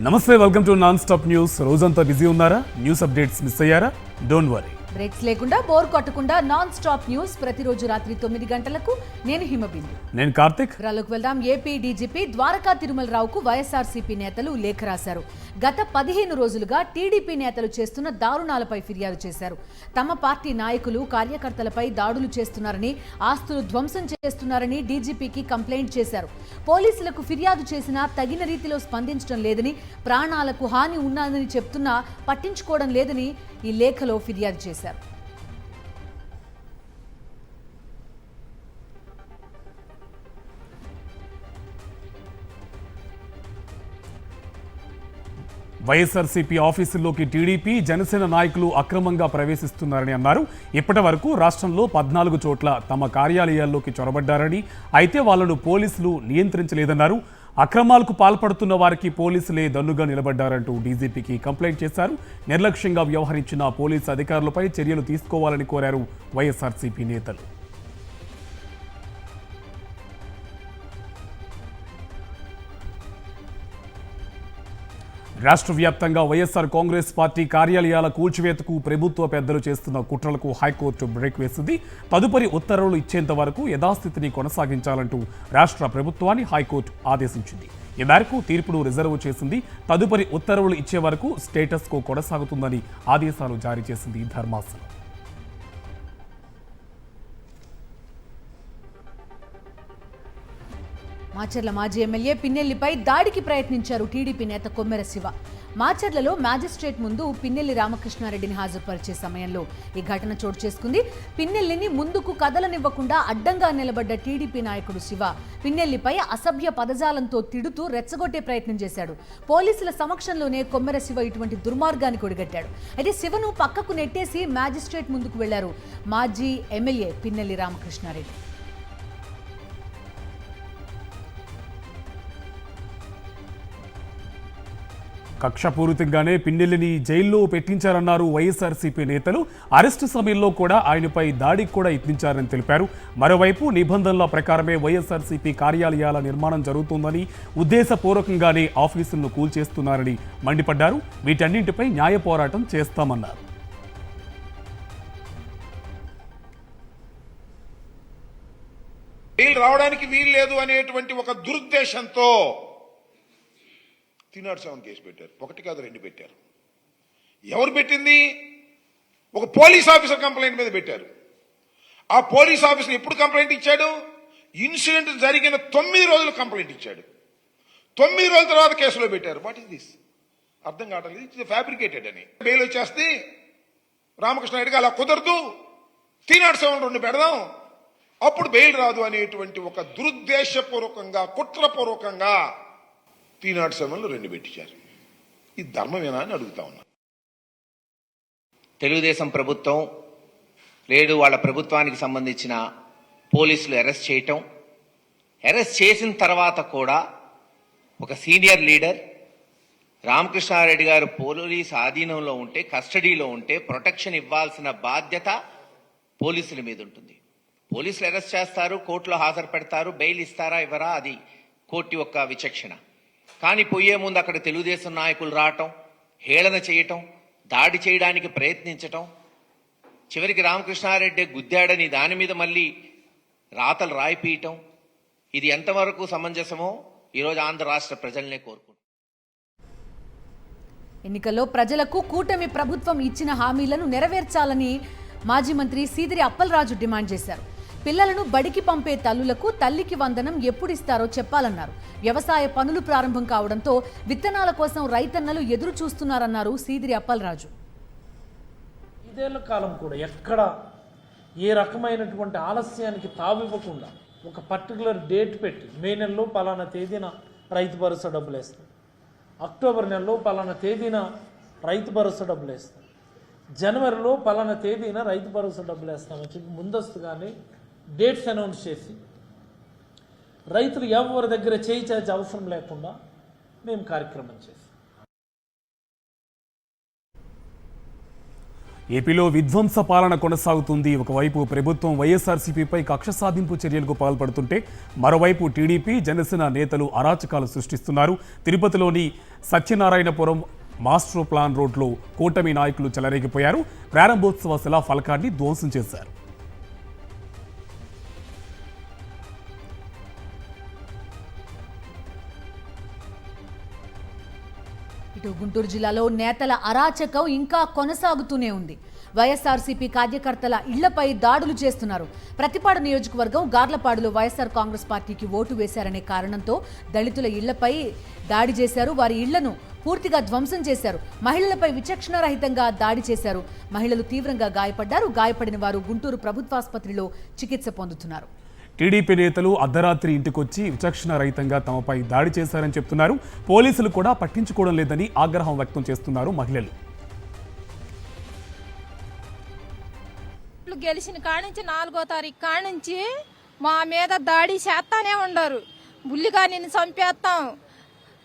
నమస్తే, welcome to non stop news. రోజంతా busy ఉన్నారా? న్యూస్ అప్డేట్స్ మిస్ అయ్యారా? డోంట్ వరీ, బ్రేక్స్ లేకుండా బోర్ కొట్టకుండా నాన్ స్టాప్ న్యూస్ ప్రతిరోజు రాత్రి 9 గంటలకు. నేను హిమబిందు, నేను కార్తిక్. వివరాలకు వెళ్దాం. ఏపీ డీజీపీ ద్వారకా తిరుమలరావుకు వైఎస్ఆర్సీపీ నేతలు లేఖ రాశారు. గత 15 రోజులుగా టీడీపీ నేతలు చేస్తున్న దారుణాలపై ఫిర్యాదు చేశారు. తమ పార్టీ నాయకులు కార్యకర్తలపై దాడులు చేస్తున్నారని, ఆస్తులు ధ్వంసం చేస్తున్నారని డీజీపీకి కంప్లైంట్ చేశారు. పోలీసులకు ఫిర్యాదు చేసినా తగిన రీతిలో స్పందించడం లేదని, ప్రాణాలకు హాని ఉన్నదని చెప్తున్నా పట్టించుకోవడం లేదని ఈ లేఖలో ఫిర్యాదు చేశారు. వైఎస్ఆర్సీపీ ఆఫీసుల్లోకి టీడీపీ, జనసేన నాయకులు అక్రమంగా ప్రవేశిస్తున్నారని అన్నారు. ఇప్పటి వరకు రాష్ట్రంలో 14 చోట్ల తమ కార్యాలయాల్లోకి చొరబడ్డారని, అయితే వాళ్లను పోలీసులు నియంత్రించలేదన్నారు. అక్రమాలకు పాల్పడుతున్న వారికి పోలీసులే దన్నుగా నిలబడ్డారంటూ డీజీపీకి కంప్లైంట్ చేశారు. నిర్లక్ష్యంగా వ్యవహరించిన పోలీసు అధికారులపై చర్యలు తీసుకోవాలని కోరారు వైఎస్ఆర్సీపీ నేతలు. రాష్ట్ర వ్యాప్తంగా వైఎస్ఆర్ కాంగ్రెస్ పార్టీ కార్యాలయాల కూల్చివేతకు ప్రభుత్వ పెద్దలు చేస్తున్న కుట్రలకు హైకోర్టు బ్రేక్ వేసింది. తదుపరి ఉత్తర్వులు ఇచ్చేంత వరకు యథాస్థితిని కొనసాగించాలంటూ రాష్ట్ర ప్రభుత్వాన్ని హైకోర్టు ఆదేశించింది. ఈ మేరకు తీర్పును రిజర్వ్ చేసింది. తదుపరి ఉత్తర్వులు ఇచ్చే వరకు స్టేటస్ కో కొనసాగుతుందని ఆదేశాలు జారీ చేసింది ధర్మాసనం. మాచర్ల మాజీ ఎమ్మెల్యే పిన్నెల్లిపై దాడికి ప్రయత్నించారు టీడీపీ నేత కొమ్మెర శివ. మాచర్లలో మ్యాజిస్ట్రేట్ ముందు పిన్నెల్లి రామకృష్ణారెడ్డిని హాజరుపరిచే సమయంలో ఈ ఘటన చోటు చేసుకుంది. పిన్నెల్లిని ముందుకు కదలనివ్వకుండా అడ్డంగా నిలబడ్డ టీడీపీ నాయకుడు శివ పిన్నెల్లిపై అసభ్య పదజాలంతో తిడుతూ రెచ్చగొట్టే ప్రయత్నం చేశాడు. పోలీసుల సమక్షంలోనే కొమ్మెర శివ ఇటువంటి దుర్మార్గానికి ఒడిగట్టాడు. అయితే శివను పక్కకు నెట్టేసి మ్యాజిస్ట్రేట్ ముందుకు వెళ్లారు మాజీ ఎమ్మెల్యే పిన్నెల్లి రామకృష్ణారెడ్డి. కక్షపూరితంగానే పిన్నెల్లిని జైల్లో పెట్టించారన్నారు వైఎస్ఆర్సీపీ నేతలు. అరెస్టు సమయంలో కూడా ఆయనపై దాడికి కూడా యత్నించారని తెలిపారు. మరోవైపు నిబంధనల ప్రకారమే వైఎస్ఆర్సీపీ కార్యాలయాల నిర్మాణం జరుగుతోందని, ఉద్దేశపూర్వకంగానే ఆఫీసులను కూల్చేస్తున్నారని మండిపడ్డారు. వీటన్నింటిపై న్యాయ పోరాటం చేస్తామన్నారు. రావడానికి వీలు లేదు అనేటువంటి ఒక దురుద్దేశంతో 307 కేసు పెట్టారు. 1 కాదు 2 పెట్టారు. ఎవరు పెట్టింది? ఒక పోలీస్ ఆఫీసర్ కంప్లైంట్ మీద పెట్టారు. ఆ పోలీస్ ఆఫీసర్ ఎప్పుడు కంప్లైంట్ ఇచ్చాడు? ఇన్సిడెంట్ జరిగిన 9 రోజులు కంప్లైంట్ ఇచ్చాడు. 9 రోజుల తర్వాత కేసులో పెట్టారు. What is this? అర్థం కావట్లేదు. ఇట్స్ ఫ్యాబ్రికేటెడ్ అని బెయిల్ వచ్చేస్తే రామకృష్ణారెడ్డికి అలా కుదరదు, 307 పెడదాం, అప్పుడు బెయిల్ రాదు అనేటువంటి ఒక దురుద్దేశపూర్వకంగా, కుట్రపూర్వకంగా 307లో 2 పెట్టించారు. ఇది ధర్మమేనా అని అడుగుతా ఉన్నా. తెలుగుదేశం ప్రభుత్వం లేదు, వాళ్ళ ప్రభుత్వానికి సంబంధించిన పోలీసులు అరెస్ట్ చేయటం, అరెస్ట్ చేసిన తర్వాత కూడా ఒక సీనియర్ లీడర్ రామకృష్ణారెడ్డి గారు పోలీస్ ఆధీనంలో ఉంటే, కస్టడీలో ఉంటే ప్రొటెక్షన్ ఇవ్వాల్సిన బాధ్యత పోలీసుల మీద ఉంటుంది. పోలీసులు అరెస్ట్ చేస్తారు, కోర్టులో హాజరు పెడతారు, బెయిల్ ఇస్తారా ఇవ్వరా అది కోర్టు యొక్క విచక్షణ. కానీ పోయే ముందు అక్కడ తెలుగుదేశం నాయకులు రావటం, హేళన చేయటం, దాడి చేయడానికి ప్రయత్నించటం, చివరికి రామకృష్ణారెడ్డి గుద్దాడని దాని మీద మళ్ళీ రాతలు రాయిపీయటం, ఇది ఎంతవరకు సమంజసమో ఈరోజు ఆంధ్ర రాష్ట్ర ప్రజలనే కోరుకుంటున్నారు. ఎన్నికల్లో ప్రజలకు కూటమి ప్రభుత్వం ఇచ్చిన హామీలను నెరవేర్చాలని మాజీ మంత్రి సీదిరి అప్పలరాజు డిమాండ్ చేశారు. పిల్లలను బడికి పంపే తల్లులకు తల్లికి వందనం ఎప్పుడిస్తారో చెప్పాలన్నారు. వ్యవసాయ పనులు ప్రారంభం కావడంతో విత్తనాల కోసం రైతన్నలు ఎదురు చూస్తున్నారన్నారు సీదిరి అప్పలరాజు. ఇదేళ్ల కాలం కూడా ఎక్కడ ఏ రకమైనటువంటి ఆలస్యానికి తావివ్వకుండా ఒక పర్టికులర్ డేట్ పెట్టి, మే నెలలో పలానా తేదీన రైతు భరోసా డబ్బులు వేస్తాం, అక్టోబర్ నెలలో పలానా తేదీన రైతు భరోసా డబ్బులు వేస్తాం, జనవరిలో పలానా తేదీన రైతు భరోసా డబ్బులు వేస్తామని చెప్పి ముందస్తుగానే డేట్స్ అనౌన్స్ చేసి రైతులు ఎవరి దగ్గర చేయి చాచే అవసరం లేకుండా మేము కార్యక్రమం చేస్తాం. ఏపీలో విధ్వంస పాలన కొనసాగుతుంది. ఒకవైపు ప్రభుత్వం వైఎస్ఆర్సీపీపై కక్ష సాధింపు చర్యలకు పాల్పడుతుంటే మరోవైపు టీడీపీ జనసేన నేతలు అరాచకాలు సృష్టిస్తున్నారు. తిరుపతిలోని సత్యనారాయణపురం మాస్టర్ ప్లాన్ రోడ్లో కూటమి నాయకులు చెలరేగిపోయారు. ప్రారంభోత్సవ శిలా ఫలకాన్ని ధ్వంసం చేశారు. ఇటు గుంటూరు జిల్లాలో నేతల అరాచకం ఇంకా కొనసాగుతూనే ఉంది. వైఎస్ఆర్సీపీ కార్యకర్తల ఇళ్లపై దాడులు చేస్తున్నారు. ప్రతిపాడు నియోజకవర్గం గార్లపాడులో వైఎస్ఆర్ కాంగ్రెస్ పార్టీకి ఓటు వేశారనే కారణంతో దళితుల ఇళ్లపై దాడి చేశారు. వారి ఇళ్లను పూర్తిగా ధ్వంసం చేశారు. మహిళలపై విచక్షణారహితంగా దాడి చేశారు. మహిళలు తీవ్రంగా గాయపడ్డారు. గాయపడిన వారు గుంటూరు ప్రభుత్వాసుపత్రిలో చికిత్స పొందుతున్నారు. టీడీపీ నేతలు అర్ధరాత్రి ఇంటికొచ్చి విచక్షణ రహితంగా తమపై దాడి చేశారని చెప్తున్నారు. పోలీసులు కూడా పట్టించుకోవడం లేదని ఆగ్రహం వ్యక్తం చేస్తున్నారు మహిళలు. గెలిచిన కానించి 4వ తారీఖు కానించి మా మీద దాడి చేస్తానే ఉండరు. బుల్లిగా నిన్ను చంపేస్తాం,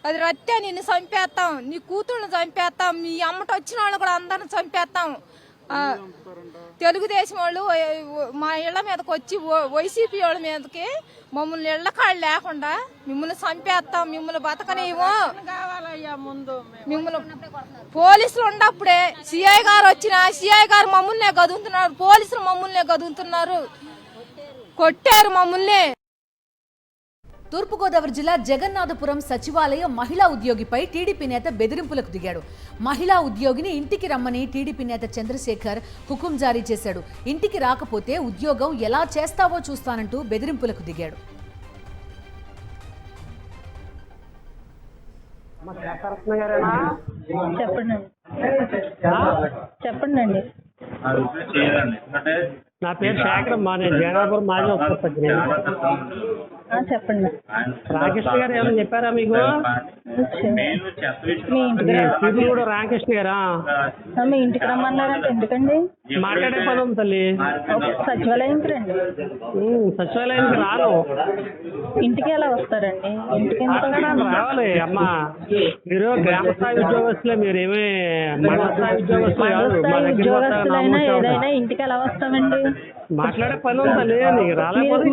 అది రత్తే నిన్ను చంపేస్తాం, నీ కూతుర్ని చంపేస్తాం, మీ అమ్మట వచ్చిన వాళ్ళు కూడా అందరిని చంపేస్తాం. తెలుగుదేశం వాళ్ళు మా ఇళ్ల మీదకి వచ్చి వైసీపీ వాళ్ళ మీదకి మమ్మల్ని ఇళ్ల కాళ్ళు లేకుండా మిమ్మల్ని చంపేస్తాం, మిమ్మల్ని బతకనేమో, మిమ్మల్ని పోలీసులు ఉన్నప్పుడే సిఐ గారు వచ్చిన సిఐ గారు మమ్మల్నే గదుగుతున్నారు, పోలీసులు మమ్మల్నే గదుగుతున్నారు, కొట్టారు మమ్మల్ని. తూర్పుగోదావరి జిల్లా జగన్నాథపురం సచివాలయ మహిళా ఉద్యోగిపై టీడీపీ నేత బెదిరింపులకు దిగాడు. మహిళా ఉద్యోగిని ఇంటికి రమ్మని టీడీపీ నేత చంద్రశేఖర్ హుకుం జారీ చేశాడు. ఇంటికి రాకపోతే ఉద్యోగం ఎలా చేస్తావో చూస్తానంటూ బెదిరింపులకు దిగాడు. చెప్పండి. నా పేరు శేఖర్ అమ్మా, నేను జగన్నాథపురం మాజీ ఉపసర్పంచ్. చెప్పండి. రామకృష్ణ గారు ఏమైనా చెప్పారా మీకు? ఇది కూడా రామకృష్ణ గారా? మీ ఇంటికి రమ్మన్నారంటే ఎందుకండి? మాట్లాడే పదం తల్లి. సచివాలయంకి రండి. సచివాలయానికి రాను. ఇంటికి ఎలా వస్తారండి? ఇంటికి రావాలి అమ్మా. మీరు గ్రామ స్థాయి ఉద్యోగస్తులే, మీరేమీ మండల స్థాయి ఉద్యోగస్తులు కాదు. మా దగ్గర ఉద్యోగస్తులైనా ఏదైనా ఇంటికి ఎలా వస్తామండి? మాట్లాడే పని ఉందండి. నీకు రాలేకపోతే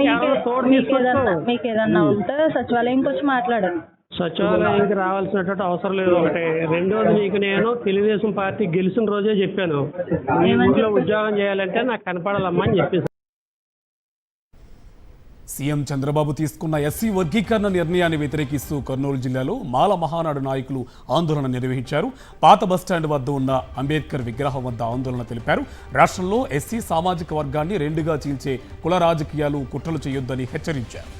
మీకు ఏదన్నా ఉంటే సచివాలయంకి వచ్చి మాట్లాడండి. సచివాలయానికి రావాల్సినటువంటి అవసరం లేదు. ఒకటి. రెండోది, మీకు నేను తెలుగుదేశం పార్టీ గెలిచిన రోజే చెప్పాను, మీ ఊళ్ళో ఉద్యోగం చేయాలంటే నాకు కనపడాలమ్మా అని చెప్పేసి. సీఎం చంద్రబాబు తీసుకున్న ఎస్సీ వర్గీకరణ నిర్ణయాన్ని వ్యతిరేకిస్తూ కర్నూలు జిల్లాలో మాల మహానాడు నాయకులు ఆందోళన నిర్వహించారు. పాత బస్టాండ్ వద్ద ఉన్న అంబేద్కర్ విగ్రహం వద్ద ఆందోళన తెలిపారు. రాష్ట్రంలో ఎస్సీ సామాజిక వర్గాన్ని రెండుగా చీల్చే కుల రాజకీయాలు కుట్రలు చేయొద్దని హెచ్చరించారు.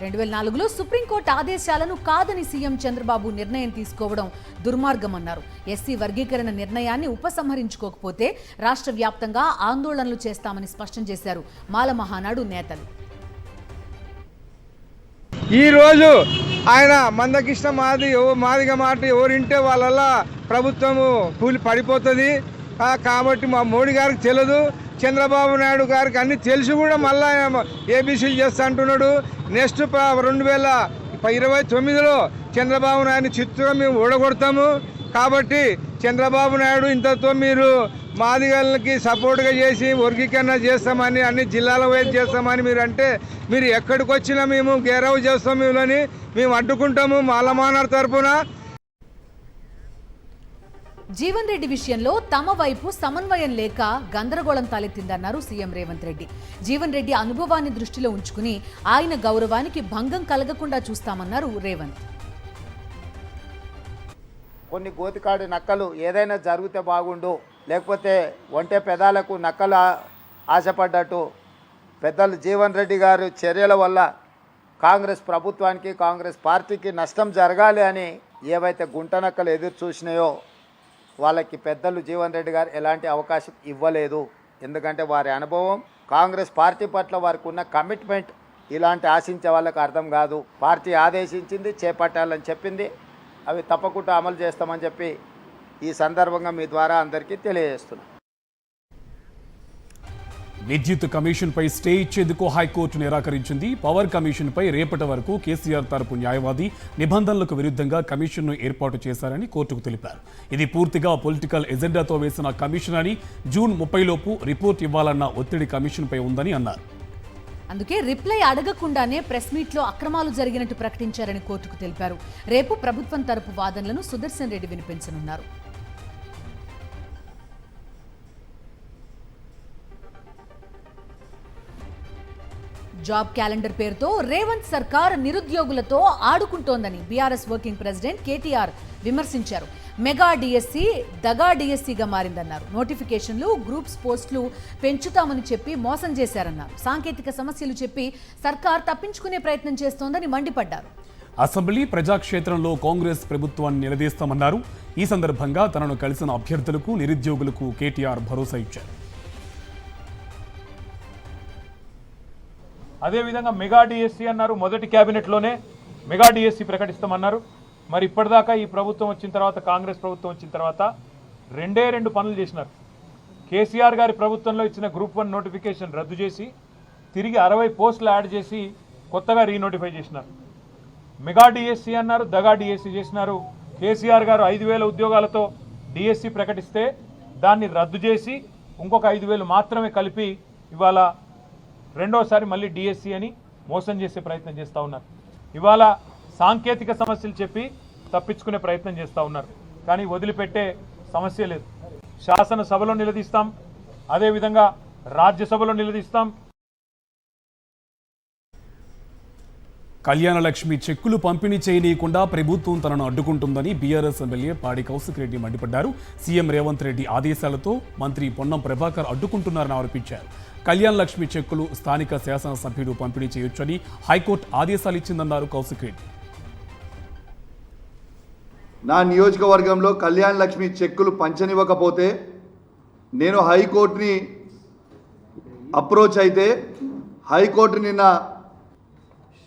2004లో సుప్రీంకోర్టు ఆదేశాలను కాదని సీఎం చంద్రబాబు నిర్ణయం తీసుకోవడం దుర్మార్గమన్నారు. ఎస్సీ వర్గీకరణ నిర్ణయాన్ని ఉపసంహరించుకోకపోతే రాష్ట్ర వ్యాప్తంగా ఆందోళనలు చేస్తామని స్పష్టం చేశారు మాల మహానాడు నేతలు. ఈరోజు ఆయన మందకృష్ణ మాదిగ మాట ఎవరింటే వాళ్ళ ప్రభుత్వము కూలి పడిపోతుంది. కాబట్టి మా మోడీ గారికి తెలియదు, చంద్రబాబు నాయుడు గారికి అన్ని తెలిసి కూడా మళ్ళా ఏబీసీలు చేస్తా అంటున్నాడు. నెక్స్ట్ 2029లో చంద్రబాబు నాయుడిని చిత్తుగా మేము ఓడగొడతాము. కాబట్టి చంద్రబాబు నాయుడు ఇంతతో మీరు మాదిగలకి సపోర్ట్గా చేసి వర్గీకరణ చేస్తామని, అన్ని జిల్లాల వైపు చేస్తామని మీరు అంటే, మీరు ఎక్కడికి వచ్చినా మేము గేరావు చేస్తాం, మిమ్మల్ని మేము అడ్డుకుంటాము మాలమానాడు తరఫున. జీవన్ రెడ్డి విషయంలో తమ వైపు సమన్వయం లేక గందరగోళం తలెత్తిందన్నారు సీఎం రేవంత్ రెడ్డి. జీవన్ రెడ్డి అనుభవాన్ని దృష్టిలో ఉంచుకుని ఆయన గౌరవానికి భంగం కలగకుండా చూస్తామన్నారు రేవంత్. కొన్ని గోతికాడి నక్కలు ఏదైనా జరిగితే బాగుండు, లేకపోతే ఒంటె పెదాలకు నక్కలు ఆశపడ్డట్టు పెద్దలు జీవన్ రెడ్డి గారి చర్యల వల్ల కాంగ్రెస్ ప్రభుత్వానికి, కాంగ్రెస్ పార్టీకి నష్టం జరగాలి అని ఏవైతే గుంట నక్కలు ఎదురు చూసినాయో వాళ్ళకి పెద్దలు జీవన్ రెడ్డి గారు ఎలాంటి అవకాశం ఇవ్వలేదు. ఎందుకంటే వారి అనుభవం, కాంగ్రెస్ పార్టీ పట్ల వారికి ఉన్న కమిట్మెంట్ ఇలాంటి ఆశించే వాళ్ళకి అర్థం కాదు. పార్టీ ఆదేశించింది, చేపట్టాలని చెప్పింది, అవి తప్పకుండా అమలు చేస్తామని చెప్పి ఈ సందర్భంగా మీ ద్వారా అందరికీ తెలియజేస్తున్నాం. విద్యుత్ కమిషన్పై స్టే ఇచ్చేందుకు హైకోర్టు నిరాకరించింది. పవర్ కమిషన్పై రేపటి వరకు కేసీఆర్ తరపు న్యాయవాది నిబంధనలకు విరుద్ధంగా కమిషన్ను ఏర్పాటు చేశారని కోర్టుకు తెలిపారు. ఇది పూర్తిగా పొలిటికల్ ఎజెండాతో వేసిన కమిషన్ అని, జూన్ 30 లోపు రిపోర్ట్ ఇవ్వాలన్న ఒత్తిడి కమిషన్పై ఉందని అన్నారు. అందుకే రిప్లై అడగకుండానే ప్రెస్ మీట్లో అక్రమాలు జరిగినట్టు ప్రకటించారని కోర్టుకు తెలిపారు. రేపు ప్రభుత్వం తరపు వాదనలను సుదర్శన్ రెడ్డి వినిపించనున్నారు. జాబ్ క్యాలెండర్ పేరుతో రేవంత్ సర్కార్ నిరుద్యోగులతో ఆడుకుంటోందని బీఆర్ఎస్ వర్కింగ్ ప్రెసిడెంట్ కేటీఆర్ విమర్శించారు. మెగా డిఎస్సి దగా డిఎస్సిగా మారిందన్నారు. నోటిఫికేషన్లు, గ్రూప్స్ పోస్టులు పెంచుతామని చెప్పి మోసం చేశారన్నారు. సాంకేతిక సమస్యలు చెప్పి సర్కార్ తప్పించుకునే ప్రయత్నం చేస్తోందని మండిపడ్డారు. అసెంబ్లీ ప్రజాక్షేత్రంలో కాంగ్రెస్ ప్రభుత్వాన్ని నిలదీస్తామన్నారు. ఈ సందర్భంగా తనను కలిసిన అభ్యర్థులకు, నిరుద్యోగులకు కేటీఆర్ భరోసా ఇచ్చారు. అదేవిధంగా మెగా డిఎస్సి అన్నారు. మొదటి క్యాబినెట్లోనే మెగా డిఎస్సి ప్రకటిస్తామన్నారు. మరి ఇప్పటిదాకా ఈ ప్రభుత్వం వచ్చిన తర్వాత, కాంగ్రెస్ ప్రభుత్వం వచ్చిన తర్వాత రెండు పనులు చేసినారు. కేసీఆర్ గారి ప్రభుత్వంలో ఇచ్చిన గ్రూప్ 1 నోటిఫికేషన్ రద్దు చేసి తిరిగి 60 పోస్టులు యాడ్ చేసి కొత్తగా రీనోటిఫై చేసినారు. మెగా డిఎస్సి అన్నారు, దగా డిఎస్సి చేసినారు. కేసీఆర్ గారు 5,000 ఉద్యోగాలతో డిఎస్సి ప్రకటిస్తే దాన్ని రద్దు చేసి ఇంకొక 5,000 మాత్రమే కలిపి ఇవాళ రెండోసారి మళ్ళీ డిఎస్సి అని మోసం చేసే ప్రయత్నం చేస్తూ ఉన్నారు. ఇవాళ సాంకేతిక సమస్యలు చెప్పి తప్పించుకునే ప్రయత్నం చేస్తూ ఉన్నారు. కానీ వదిలిపెట్టే సమస్య లేదు. శాసనసభలో నిలదీస్తాం, అదేవిధంగా రాజ్యసభలో నిలదీస్తాం. కళ్యాణ లక్ష్మి చెక్కులు పంపిణీ చేయనీయకుండా ప్రభుత్వం తనను అడ్డుకుంటుందని బీఆర్ఎస్ ఎమ్మెల్యే పాడి కౌశిక్ రెడ్డి మండిపడ్డారు. సీఎం రేవంత్ రెడ్డి ఆదేశాలతో మంత్రి పొన్నం ప్రభాకర్ అడ్డుకుంటున్నారని ఆరోపించారు. కళ్యాణ లక్ష్మి చెక్కులు స్థానిక శాసనసభ్యులు పంపిణీ చేయొచ్చని హైకోర్టు ఆదేశాలు ఇచ్చిందన్నారు కౌశిక్ రెడ్డి. నా నియోజకవర్గంలో కళ్యాణ లక్ష్మి చెక్కులు పంచనివ్వకపోతే నేను హైకోర్టుని అప్రోచ్ అయితే హైకోర్టు నిన్న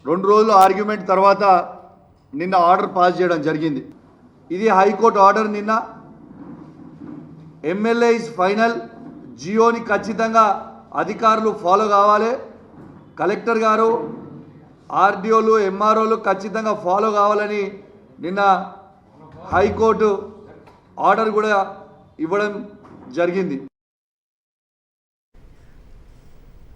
2 రోజులు ఆర్గ్యుమెంట్ తర్వాత నిన్న ఆర్డర్ పాస్ చేయడం జరిగింది. ఇది హైకోర్టు ఆర్డర్. నిన్న ఎమ్మెల్యే ఇస్ ఫైనల్, జియోని ఖచ్చితంగా అధికారులు ఫాలో కావాలి. కలెక్టర్ గారు, ఆర్డీఓలు, ఎంఆర్ఓలు ఖచ్చితంగా ఫాలో కావాలని నిన్న హైకోర్టు ఆర్డర్ కూడా ఇవ్వడం జరిగింది.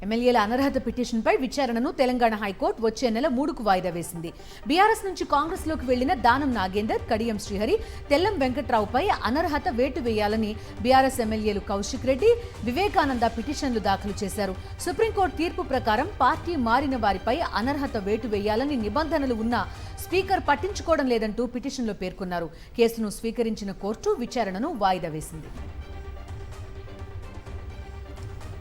ఎమ్మెల్యేల అనర్హత పిటిషన్పై విచారణను తెలంగాణ హైకోర్టు వచ్చే నెల 3కు వాయిదా వేసింది. బీఆర్ఎస్ నుంచి కాంగ్రెస్లోకి వెళ్లిన దానం నాగేందర్, కడియం శ్రీహరి, తెల్లం వెంకట్రావుపై అనర్హత వేటు వేయాలని బీఆర్ఎస్ ఎమ్మెల్యేలు కౌశిక్ రెడ్డి, వివేకానంద పిటిషన్లు దాఖలు చేశారు. సుప్రీంకోర్టు తీర్పు ప్రకారం పార్టీ మారిన వారిపై అనర్హత వేటు వేయాలని నిబంధనలు ఉన్నా స్పీకర్ పట్టించుకోవడం లేదంటూ పిటిషన్లో పేర్కొన్నారు. కేసును స్వీకరించిన కోర్టు విచారణను వాయిదా వేసింది.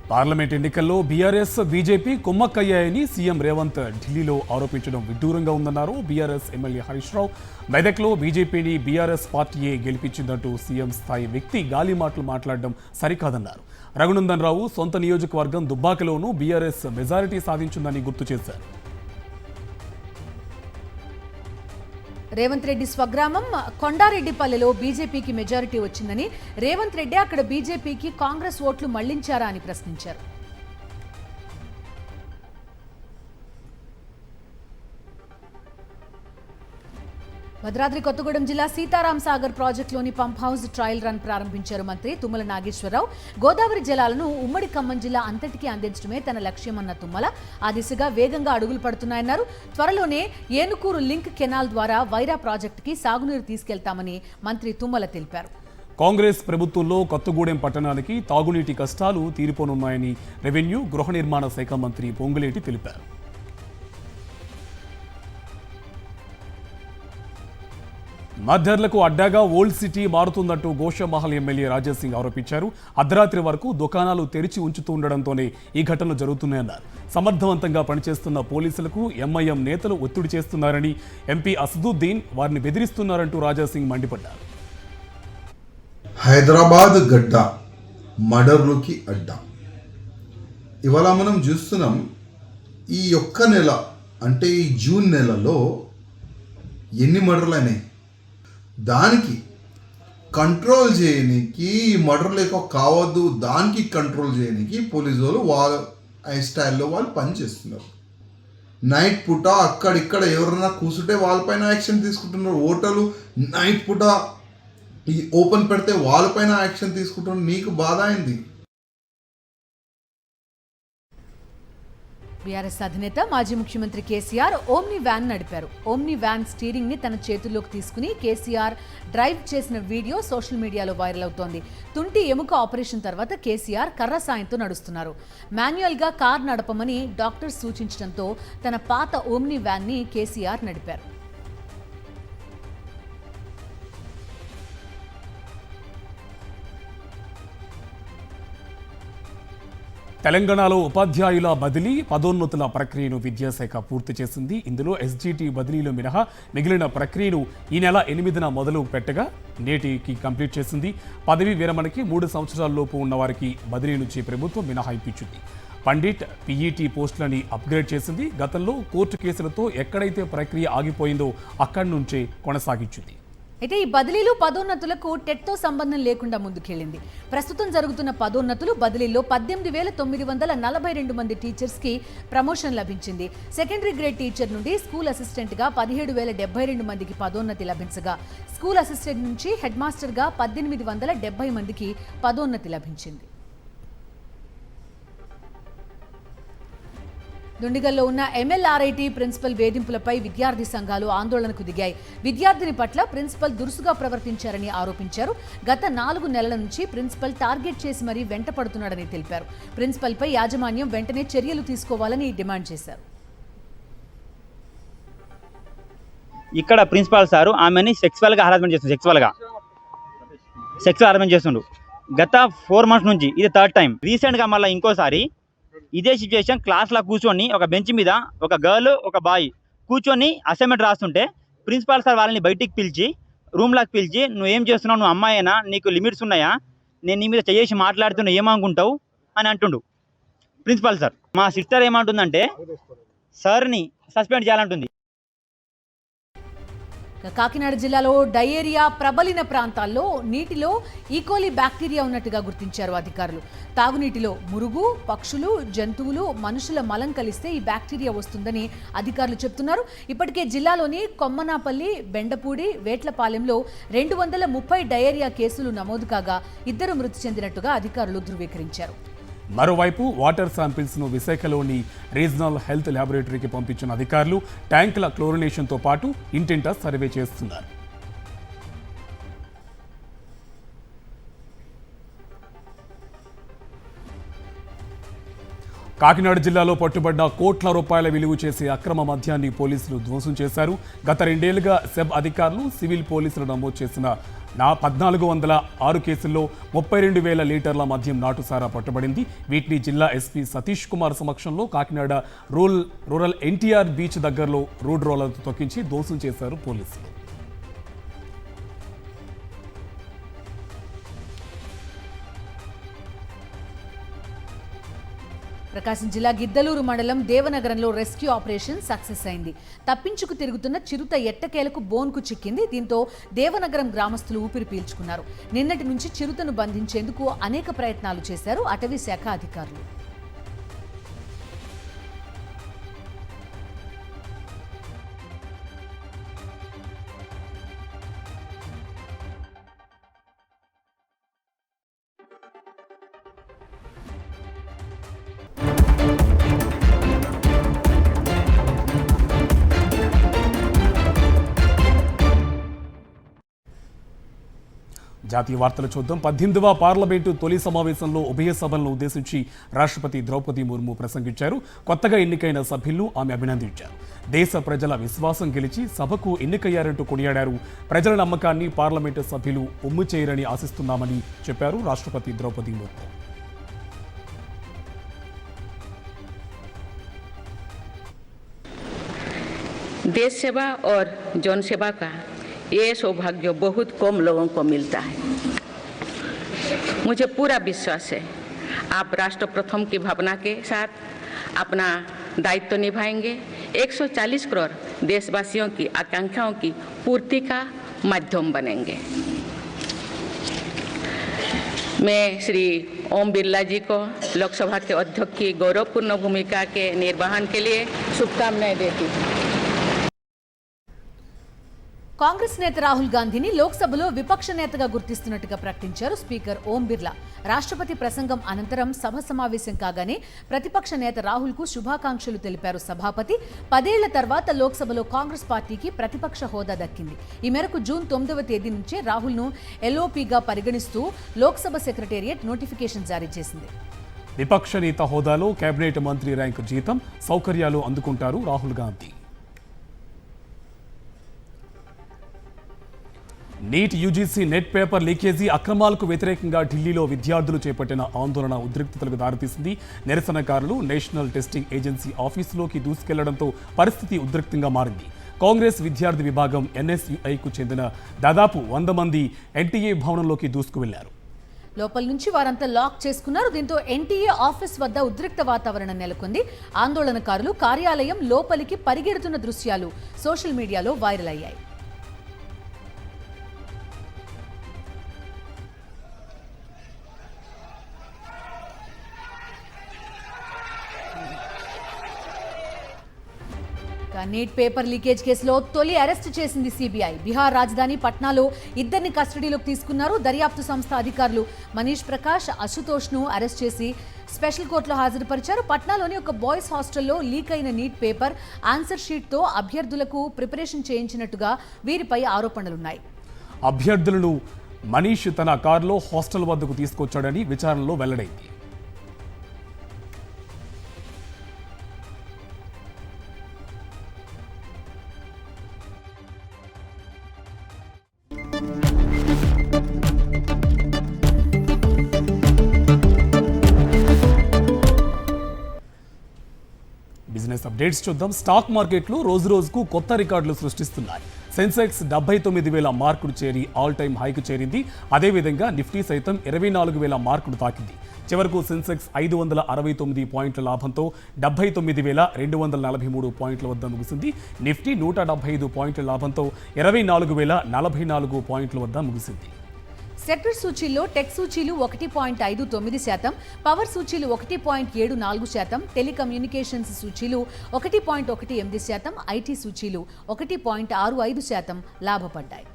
పార్లమెంట్ ఎన్నికల్లో బీఆర్ఎస్, బీజేపీ కుమ్మక్కయ్యాయని సీఎం రేవంత్ ఢిల్లీలో ఆరోపించడం విడ్డూరంగా ఉందన్నారు. బీఆర్ఎస్ ఎమ్మెల్యే హరీష్ రావు మెదక్లో బీజేపీని బీఆర్ఎస్ పార్టీయే గెలిపించిందంటూ సీఎం స్థాయి వ్యక్తి గాలి మాటలు మాట్లాడడం సరికాదన్నారు. రఘునందన్ రావు సొంత నియోజకవర్గం దుబ్బాకలోనూ బీఆర్ఎస్ మెజారిటీ సాధించిందని గుర్తు చేశారు. రేవంత్ రెడ్డి స్వగ్రామం కొండారెడ్డిపల్లెలో బీజేపీకి మెజారిటీ వచ్చిందని, రేవంత్ రెడ్డి అక్కడ బీజేపీకి కాంగ్రెస్ ఓట్లు మళ్లించారా అని ప్రశ్నించారు. భద్రాద్రి కొత్తగూడెం జిల్లా సీతారాం సాగర్ ప్రాజెక్టులోని పంప్ హౌస్ ట్రయల్ రన్ ప్రారంభించారు మంత్రి తుమ్మల నాగేశ్వరరావు. గోదావరి జలాలను ఉమ్మడి ఖమ్మం జిల్లా అంతటికీ అందించడమే తన లక్ష్యమన్న తుమ్మల ఆ దిశగా వేగంగా అడుగులు పడుతున్నాయన్నారు. త్వరలోనే ఏనుకూరు లింక్ కెనాల్ ద్వారా వైరా ప్రాజెక్టుకి సాగునీరు తీసుకెళ్తామని మంత్రి తుమ్మల తెలిపారు. కాంగ్రెస్ ప్రభుత్వంలో కొత్తగూడెం పట్టణానికి తాగునీటి కష్టాలు తీరిపోనున్నాయని రెవెన్యూ, గృహ నిర్మాణ శాఖ మంత్రి పొంగులేటి తెలిపారు. మద్దర్లకు అడ్డాగా old city మారుతుందంటూ Goshamahal MLA Raja Singh ఆరోపించారు. అర్ధరాత్రి వరకు దుకాణాలు తెరిచి ఉంచుతూ ఉండడంతోనే ఈ ఘటనలు జరుగుతున్నాయన్నారు. సమర్థవంతంగా పనిచేస్తున్న పోలీసులకు ఎంఐఎం నేతలు ఒత్తిడి చేస్తున్నారని, ఎంపీ అసదుద్దీన్ వారిని బెదిరిస్తున్నారంటూ రాజాసింగ్ మండిపడ్డారు. హైదరాబాద్ గడ్డ మర్డర్లకి అడ్డా. ఇవాళ మనం చూస్తున్నాం ఈ ఒక్క నెల అంటే ఈ జూన్ నెలలో ఎన్ని మర్డర్లు అయినాయి. దానికి కంట్రోల్ చేయడానికి ఈ మర్డర్ లేక కావద్దు దానికి కంట్రోల్ చేయడానికి పోలీసు వాళ్ళు వాళ్ళ స్టైల్లో వాళ్ళు పనిచేస్తున్నారు. నైట్ పూట అక్కడిక్కడ ఎవరైనా కూర్చుంటే వాళ్ళపైన యాక్షన్ తీసుకుంటున్నారు. హోటలు నైట్ పూట ఈ ఓపెన్ పెడితే వాళ్ళపైన యాక్షన్ తీసుకుంటున్నారు. నీకు బాధ అయింది. బీఆర్ఎస్ అధినేత మాజీ ముఖ్యమంత్రి కేసీఆర్ ఓమ్ని వ్యాన్ నడిపారు. ఓమ్ని వ్యాన్ స్టీరింగ్ ని తన చేతుల్లోకి తీసుకుని కేసీఆర్ డ్రైవ్ చేసిన వీడియో సోషల్ మీడియాలో వైరల్ అవుతోంది. తుంటి ఎముక ఆపరేషన్ తర్వాత కేసీఆర్ కర్ర సాయంతో నడుస్తున్నారు. మాన్యువల్ గా కార్ నడపమని డాక్టర్ సూచించడంతో తన పాత ఓమ్ని వ్యాన్ ని కేసీఆర్ నడిపారు. తెలంగాణలో ఉపాధ్యాయుల బదిలీ పదోన్నతుల ప్రక్రియను విద్యాశాఖ పూర్తి చేసింది. ఇందులో ఎస్జిటి బదిలీలు మినహా మిగిలిన ప్రక్రియను ఈ నెల 8న మొదలు పెట్టగా నేటికి కంప్లీట్ చేసింది. పదవీ విరమణకి 3 సంవత్సరాలలోపు ఉన్నవారికి బదిలీ నుంచి ప్రభుత్వం మినహాయింపు ఇచ్చింది. పండిట్ పీఈటీ పోస్టులని అప్గ్రేడ్ చేసింది. గతంలో కోర్టు కేసులతో ఎక్కడైతే ప్రక్రియ ఆగిపోయిందో అక్కడి నుంచే కొనసాగించింది. అయితే ఈ బదిలీలు పదోన్నతులకు టెట్తో సంబంధం లేకుండా ముందుకెళ్లింది. ప్రస్తుతం జరుగుతున్న పదోన్నతులు బదిలీలో 18,942 మంది టీచర్స్కి ప్రమోషన్ లభించింది. సెకండరీ గ్రేడ్ టీచర్ నుండి స్కూల్ అసిస్టెంట్గా 17,072 మందికి పదోన్నతి లభించగా స్కూల్ అసిస్టెంట్ నుంచి హెడ్ మాస్టర్గా 1870 మందికి పదోన్నతి లభించింది. దుండిగల్లో ఉన్న ఎంఎల్ఆర్ఐటీ ప్రిన్సిపల్ వేధింపులపై విద్యార్థి సంఘాలు ఆందోళనకు దిగాయి. విద్యార్థిని పట్ల ప్రిన్సిపల్ దురుసుగా ప్రవర్తించారని ఆరోపించారు. గత 4 నెలల నుంచి ప్రిన్సిపల్ టార్గెట్ చేసి మరీ వెంటపడుతున్నాడని తెలిపారు. ప్రిన్సిపల్పై యాజమాన్యం వెంటనే చర్యలు తీసుకోవాలని డిమాండ్ చేశారు. ఇక్కడ ప్రిన్సిపాల్ సారు ఆమెని సెక్సువల్గా హరాస్మెంట్ చేస్తుండు. సెక్సువల్ హరాస్మెంట్ చేస్తుండు. గత 4 మంత్స్ నుంచి ఇది 3rd టైం. రీసెంట్గా మళ్ళీ ఇంకోసారి ఇదే సిచ్యువేషన్ క్లాస్లో కూర్చొని ఒక బెంచ్ మీద ఒక గర్ల్ ఒక బాయ్ కూర్చొని అసైన్మెంట్ రాస్తుంటే ప్రిన్సిపాల్ సార్ వాళ్ళని బయటికి పిలిచి రూమ్లోకి పిలిచి నువ్వు ఏం చేస్తున్నావు, నువ్వు అమ్మాయినా, నీకు లిమిట్స్ ఉన్నాయా, నేను నీ మీద చేసి మాట్లాడుతున్నా ఏమనుకుంటావు అని అంటుండు ప్రిన్సిపాల్ సార్. మా సిస్టర్ ఏమంటుందంటే సార్ని సస్పెండ్ చేయాలంటుంది. కాకినాడ జిల్లాలో డయేరియా ప్రబలిన ప్రాంతాల్లో నీటిలో ఈకోలి బ్యాక్టీరియా ఉన్నట్టుగా గుర్తించారు అధికారులు. తాగునీటిలో మురుగు, పక్షులు, జంతువులు, మనుషుల మలం కలిస్తే ఈ బ్యాక్టీరియా వస్తుందని అధికారులు చెప్తున్నారు. ఇప్పటికే జిల్లాలోని కొమ్మనాపల్లి, బెండపూడి, వేట్లపాలెంలో 230 డయేరియా కేసులు నమోదు కాగా 2 మృతి చెందినట్టుగా అధికారులు ధృవీకరించారు. మరోవైపు వాటర్ శాంపిల్స్ను విశాఖలోని రీజనల్ హెల్త్ ల్యాబొరేటరీకి పంపించిన అధికారులు ట్యాంకుల క్లోరినేషన్తో పాటు ఇంటింటా సర్వే చేస్తున్నారు. కాకినాడ జిల్లాలో పట్టుబడ్డ కోట్ల రూపాయల విలువ చేసే అక్రమ మద్యాన్ని పోలీసులు ధ్వంసం చేశారు. గత 2 ఏళ్లుగా సెబ్ అధికారులు, సివిల్ పోలీసులు నమోదు చేసిన 1406 కేసుల్లో 32,000 లీటర్ల మద్యం నాటుసారా పట్టుబడింది. వీటిని జిల్లా ఎస్పీ సతీష్ కుమార్ సమక్షంలో కాకినాడ రూరల్ ఎన్టీఆర్ బీచ్ దగ్గరలో రోడ్ రోలర్తో తొక్కించి ధ్వంసం చేశారు పోలీసులు. ప్రకాశం జిల్లా గిద్దలూరు మండలం దేవనగరంలో రెస్క్యూ ఆపరేషన్ సక్సెస్ అయింది. తప్పించుకు తిరుగుతున్న చిరుత ఎట్టకేలకు బోన్కు చిక్కింది. దీంతో దేవనగరం గ్రామస్తులు ఊపిరి పీల్చుకున్నారు. నిన్నటి నుంచి చిరుతను బంధించేందుకు అనేక ప్రయత్నాలు చేశారు అటవీ శాఖ అధికారులు. జాతీయ వార్తలు చూద్దాం. 18వ పార్లమెంటు తొలి సమావేశంలో ఉభయ సభలను ఉద్దేశించి రాష్ట్రపతి ద్రౌపది ముర్ము ప్రసంగించారు. కొత్తగా ఎన్నికైన సభ్యులను ఆమె అభినందించారు. దేశ ప్రజల విశ్వాసం గెలిచి సభకు ఎన్నికయ్యారంటూ కొనియాడారు. ప్రజల నమ్మకాన్ని పార్లమెంటు సభ్యులు ఒమ్ము చేయరని ఆశిస్తున్నామని చెప్పారు రాష్ట్రపతి ద్రౌపది ముర్ము. देश सेवा और जन सेवा का ये सौभाग्य बहुत कम लोगों को मिलता है। मुझे पूरा विश्वास है आप राष्ट्र प्रथम की भावना के साथ अपना दायित्व निभाएंगे, 140 करोड़ देशवासियों की आकांक्षाओं की पूर्ति का माध्यम बनेंगे। मैं श्री ओम बिरला जी को लोकसभा के अध्यक्ष की गौरवपूर्ण भूमिका के निर्वहन के लिए शुभकामनाएं देती हूँ। కాంగ్రెస్ నేత రాహుల్ గాంధీని లోక్సభలో విపక్ష నేతగా గుర్తిస్తున్నట్టుగా ప్రకటించారు స్పీకర్ ఓం బిర్లా. రాష్ట్రపతి ప్రసంగం అనంతరం సభ సమావేశం కాగానే ప్రతిపక్ష నేత రాహుల్కు శుభాకాంక్షలు తెలిపారు సభాపతి. 10 ఏళ్ల తర్వాత లోక్సభలో కాంగ్రెస్ పార్టీకి ప్రతిపక్ష హోదా దక్కింది. ఈ మేరకు జూన్ 9వ తేదీ నుంచే రాహుల్ను ఎల్ఓపీగా పరిగణిస్తూ లోక్సభ సెక్రటేరియట్ నోటిఫికేషన్ జారీ చేసింది. విపక్ష నేత హోదాలో కేబినెట్ మంత్రి ర్యాంకు జీతం, సౌకర్యాలు అందుకుంటారు Rahul Gandhi. NEET UGC NET paper leakage అక్రమాలకు వ్యతిరేకంగా ఢిల్లీలో విద్యార్థులు చేపట్టిన ఆందోళన ఉద్రిక్తతలకు దారితీసింది. నిరసనకారులు నేషనల్ టెస్టింగ్ ఏజెన్సీ ఆఫీసులోకి దూసుకెళ్లడంతో పరిస్థితి ఉద్రిక్తంగా మారింది. కాంగ్రెస్ విద్యార్థి విభాగం ఎన్ఎస్యుఐకు చెందిన దాదాపు 100 మంది ఎన్టీఏ భవనంలోకి దూసుకువెళ్లారు. లోపల నుంచి వారంతా లాక్ చేసుకున్నారు. దీంతో ఎన్టీఏ ఆఫీస్ వద్ద ఉద్రిక్త వాతావరణం నెలకొంది. ఆందోళనకారులు కార్యాలయం లోపలికి పరిగెడుతున్న దృశ్యాలు సోషల్ మీడియాలో వైరల్ అయ్యాయి. నీట్ పేపర్ లీకేజ్ కేసులో తొలి అరెస్ట్ చేసింది సిబిఐ. బీహార్ రాజధాని పట్నాలో 2 కస్టడీలోకి తీసుకున్నారు. దర్యాప్తు సంస్థ అధికారులు మనీష్ ప్రకాష్, అశుతోష్ను అరెస్ట్ చేసి స్పెషల్ కోర్టులో హాజరుపరిచారు. పట్నాలోని ఒక బాయ్స్ హాస్టల్లో లీక్ అయిన నీట్ పేపర్ ఆన్సర్ షీట్తో అభ్యర్థులకు ప్రిపరేషన్ చేయించినట్టుగా వీరిపై ఆరోపణలున్నాయి. అభ్యర్థులను మనీష్ తన కారులో హాస్టల్ వద్దకు తీసుకొచ్చాడని విచారణలో వెల్లడైంది. బిజినెస్ అప్డేట్స్ చూద్దాం. స్టాక్ మార్కెట్లు రోజు రోజుకు కొత్త రికార్డులు సృష్టిస్తున్నాయి. సెన్సెక్స్ 79,000 మార్కులు చేరి ఆల్ టైమ్ హైకు చేరింది. అదేవిధంగా నిఫ్టీ సైతం 24,000 మార్కులు తాకింది. చివరకు సెన్సెక్స్ 569 పాయింట్ల లాభంతో 79,243 పాయింట్ల వద్ద ముగిసింది. నిఫ్టీ 175 పాయింట్ల లాభంతో 24,044 పాయింట్ల వద్ద ముగిసింది. సెక్టర్ సూచీల్లో టెక్ సూచీలు 1.59%, పవర్ సూచీలు 1.74%, టెలికమ్యూనికేషన్స్ సూచీలు 1.18%, ఐటీ సూచీలు 1.65% లాభపడ్డాయి.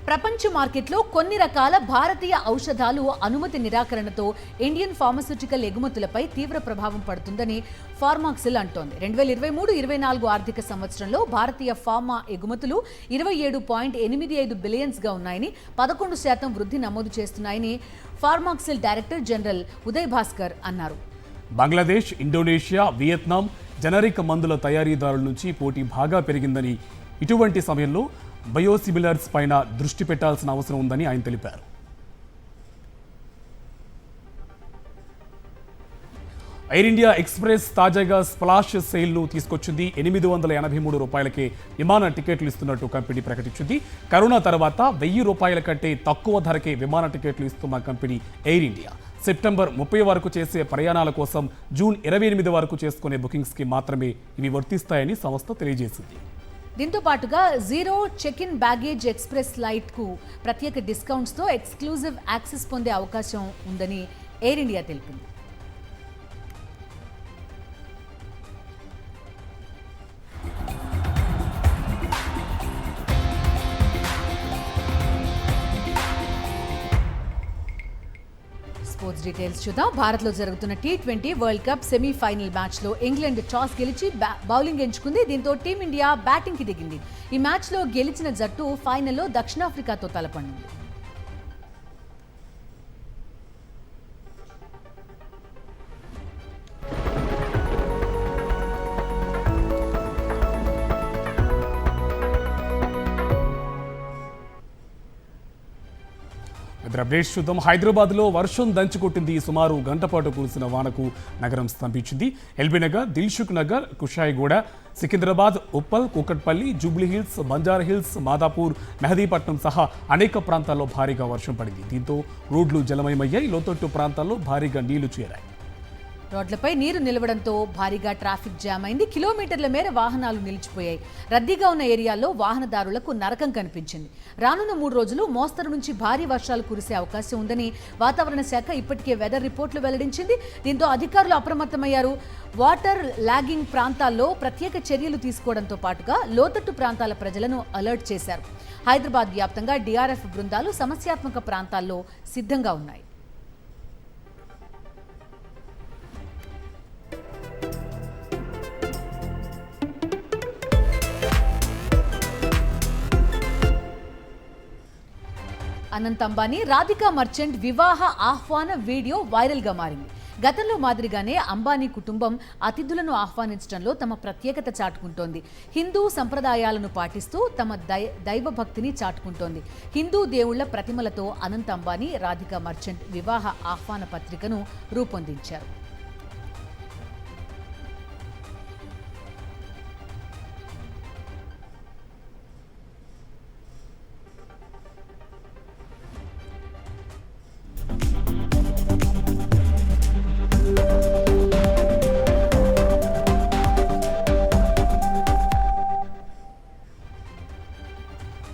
ప్రపంచ మార్కెట్లో కొన్ని రకాల భారతీయ ఔషధాలు అనుమతి నిరాకరణతో ఇండియన్ ఫార్మాస్యూటికల్ ఎగుమతులపై తీవ్ర ప్రభావం పడుతుందని ఫార్మాక్సిల్ అంటోంది. 2023-24 ఆర్థిక సంవత్సరంలో భారతీయ ఫార్మా ఎగుమతులు 27.85 బిలియన్స్గా ఉన్నాయని, 11% వృద్ధి నమోదు చేస్తున్నాయని ఫార్మాక్సిల్ డైరెక్టర్ జనరల్ ఉదయ్ భాస్కర్ అన్నారు. బంగ్లాదేశ్, ఇండోనేషియా, వియత్నాం జనరిక్ మందుల తయారీదారుల నుంచి పోటీ బాగా పెరిగిందని, ఇటువంటి సమయంలో బయోసిమిలర్స్ పైన దృష్టి పెట్టాల్సిన అవసరం ఉందని ఆయన తెలిపారు. ఎయిర్ ఇండియా ఎక్స్ప్రెస్ తాజాగా స్ప్లాష్ సేల్ను తీసుకొచ్చింది. 883 రూపాయలకే విమాన టికెట్లు ఇస్తున్నట్టు కంపెనీ ప్రకటించింది. కరోనా తర్వాత 1000 రూపాయల కంటే తక్కువ ధరకే విమాన టికెట్లు ఇస్తున్న కంపెనీ ఎయిర్ ఇండియా. సెప్టెంబర్ 30 వరకు చేసే ప్రయాణాల కోసం జూన్ 28 వరకు చేసుకునే బుకింగ్స్కి మాత్రమే ఇవి వర్తిస్తాయని సంస్థ తెలియజేసింది. దీంతో పాటుగా zero check in baggage express ఫ్లైట్కు ప్రత్యేక డిస్కౌంట్స్తో ఎక్స్క్లూజివ్ యాక్సెస్ పొందే అవకాశం ఉందని ఎయిర్ ఇండియా తెలిపింది. స్పోర్ట్స్ డీటెయిల్స్ చూద్దాం. భారత్లో జరుగుతున్న T20 వరల్డ్ కప్ సెమీఫైనల్ మ్యాచ్లో ఇంగ్లాండ్ టాస్ గెలిచి బౌలింగ్ ఎంచుకుంది. దీంతో టీమిండియా బ్యాటింగ్కి దిగింది. ఈ మ్యాచ్లో గెలిచిన జట్టు ఫైనల్లో దక్షిణాఫ్రికాతో తలపడింది. అప్డేట్స్ చూద్దాం. హైదరాబాద్లో వర్షం దంచుకొట్టింది. సుమారు గంట పాటు కురిసిన వానకు నగరం స్తంభించింది. ఎల్బీనగర్, దిల్సుఖ్ నగర్, కుషాయిగూడ, సికింద్రాబాద్, ఉప్పల్, కూకట్పల్లి, జూబ్లీహిల్స్, బంజారాహిల్స్, మాదాపూర్, మెహదీపట్నం సహా అనేక ప్రాంతాల్లో భారీగా వర్షం పడింది. దీంతో రోడ్లు జలమయమయ్యాయి. లోతట్టు ప్రాంతాల్లో భారీగా నీళ్లు చేరాయి. రోడ్లపై నీరు నిలవడంతో భారీగా ట్రాఫిక్ జామ్ అయింది. కిలోమీటర్ల మేర వాహనాలు నిలిచిపోయాయి. రద్దీగా ఉన్న ఏరియాల్లో వాహనదారులకు నరకం కనిపించింది. రానున్న 3 రోజులు మోస్తరు నుంచి భారీ వర్షాలు కురిసే అవకాశం ఉందని వాతావరణ శాఖ ఇప్పటికే వెదర్ రిపోర్టులు వెల్లడించింది. దీంతో అధికారులు అప్రమత్తమయ్యారు. వాటర్ లాగింగ్ ప్రాంతాల్లో ప్రత్యేక చర్యలు తీసుకోవడంతో పాటుగా లోతట్టు ప్రాంతాల ప్రజలను అలర్ట్ చేశారు. హైదరాబాద్ వ్యాప్తంగా DRF బృందాలు సమస్యాత్మక ప్రాంతాల్లో సిద్ధంగా ఉన్నాయి. అనంత్ అంబానీ, రాధికా మర్చెంట్ వివాహ ఆహ్వాన వీడియో వైరల్గా మారింది. గతంలో మాదిరిగానే అంబానీ కుటుంబం అతిథులను ఆహ్వానించడంలో తమ ప్రత్యేకత చాటుకుంటోంది. హిందూ సంప్రదాయాలను పాటిస్తూ తమ దైవభక్తిని చాటుకుంటోంది. హిందూ దేవుళ్ల ప్రతిమలతో అనంత్ అంబానీ, రాధికా మర్చెంట్ వివాహ ఆహ్వాన పత్రికను రూపొందించారు.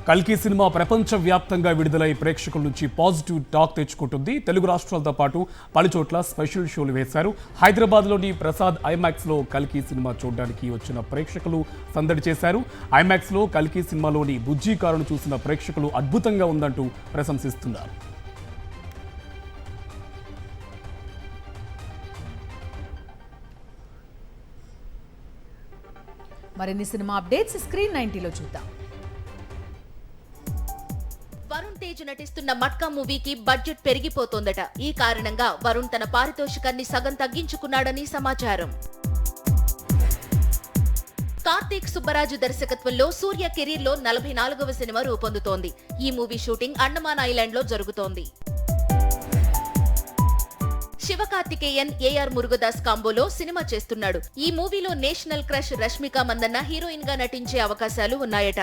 కల్కి సినిమా ప్రపంచవ్యాప్తంగా విడుదలై ప్రేక్షకుల నుంచి పాజిటివ్ టాక్ తెచ్చుకుంటుంది. తెలుగు రాష్ట్రాలతో పాటు పలుచోట్ల స్పెషల్ షోలు వేశారు. హైదరాబాద్లోని ప్రసాద్ ఐమాక్స్లో కల్కి సినిమా చూడడానికి వచ్చిన ప్రేక్షకులు సందడి చేశారు. ఐమాక్స్లో కల్కి సినిమాలోని బుజ్జి కారును చూసిన ప్రేక్షకులు అద్భుతంగా ఉందంటూ ప్రశంసిస్తున్నారు. మరిన్ని సినిమా అప్డేట్స్ స్క్రీన్ 90లో చూద్దాం. వరుణ్ తేజ్ నటిస్తున్న మట్కా మూవీకి బడ్జెట్ పెరిగిపోతోందట. ఈ కారణంగా వరుణ్ తన పారితోషికాన్ని సగం తగ్గించుకున్నాడని సమాచారం. కార్తీక్ సుబ్బరాజు దర్శకత్వంలో సూర్య కెరీర్లో 44వ సినిమా రూపొందుతోంది. ఈ మూవీ షూటింగ్ అండమాన్ ఐలాండ్ లో జరుగుతోంది. శివకార్తికేయన్, AR మురుగదాస్ కాంబోలో సినిమా చేస్తున్నాడు. ఈ మూవీలో national crush Rashmika Mandanna heroine గా నటించే అవకాశాలు ఉన్నాయట.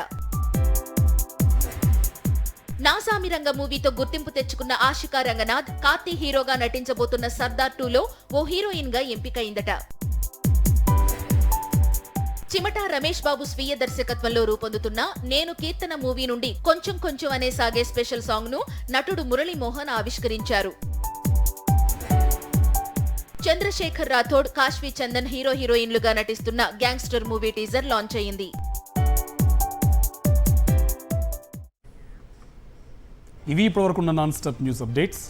నాసామి రంగ మూవీతో గుర్తింపు తెచ్చుకున్న ఆషికా రంగనాథ్ కార్తీ హీరోగా నటించబోతున్న సర్దార్ 2లో ఓ హీరోయిన్ గా ఎంపికైందట. చిమటా రమేష్ బాబు స్వీయ దర్శకత్వంలో రూపొందుతున్న నేను కీర్తన మూవీ నుండి కొంచెం కొంచెం అనే సాగే స్పెషల్ సాంగ్ ను నటుడు మురళీమోహన్ ఆవిష్కరించారు. చంద్రశేఖర్ రాథోడ్, కాశ్వీ చందన్ హీరోయిన్లుగా నటిస్తున్న గ్యాంగ్స్టర్ మూవీ టీజర్ లాంచ్ అయింది. ఇవి ఇప్పటివరకున్న నాన్ స్టాప్ న్యూస్ అప్డేట్స్.